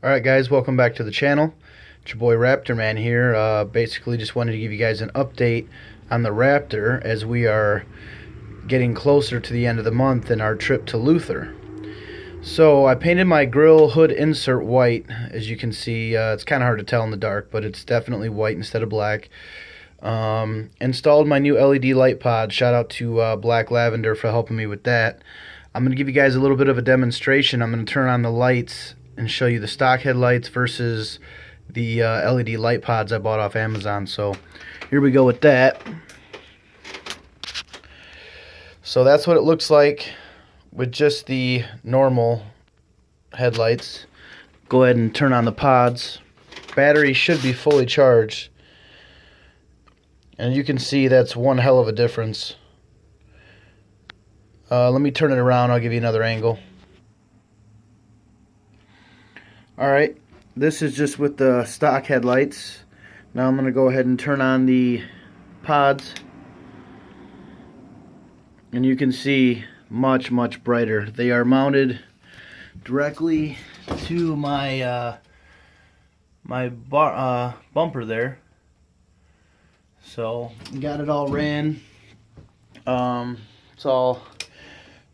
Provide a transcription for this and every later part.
Alright guys, welcome back to the channel. It's your boy Raptor Man here. Basically just wanted to give you guys an update on the Raptor as we are getting closer to the end of the month in our trip to Luther. So I painted my grill hood insert white. As you can see, it's kind of hard to tell in the dark, but it's definitely white instead of black. Installed my new LED light pod. Shout out to Black Lavender for helping me with that. I'm going to give you guys a little bit of a demonstration. I'm going to turn on the lights and show you the stock headlights versus the LED light pods I bought off Amazon. So here we go with that. So that's what it looks like with just the normal headlights. Go ahead and turn on the pods. Battery should be fully charged, and you can see that's one hell of a difference. Let me turn it around. I'll give you another angle. Alright, this is just with the stock headlights. Now I'm going to go ahead and turn on the pods, and you can see much brighter. They are mounted directly to my bumper there. So got it all ran. It's all,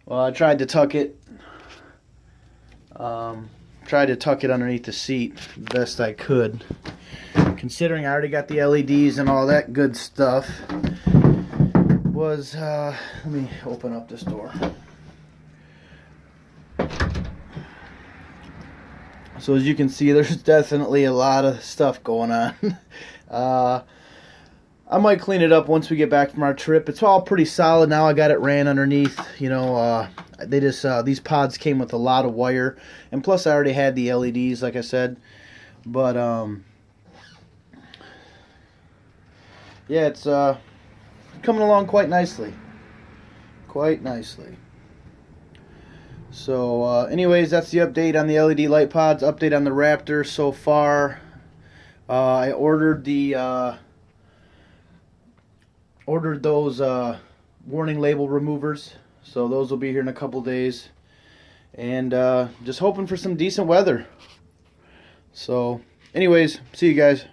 well, I tried to tuck it. Tried to tuck it underneath the seat the best I could, considering I already got the LEDs and all that good stuff. Let me open up this door. So as you can see, there's definitely a lot of stuff going on. I might clean it up once we get back from our trip. It's all pretty solid now. I got it ran underneath. You know, they just these pods came with a lot of wire, and plus I already had the LEDs, like I said. But yeah, it's coming along quite nicely. So anyways, that's the update on the LED light pods. Update on the Raptor so far. I ordered those warning label removers, so those will be here in a couple days, and just hoping for some decent weather. So anyways, see you guys.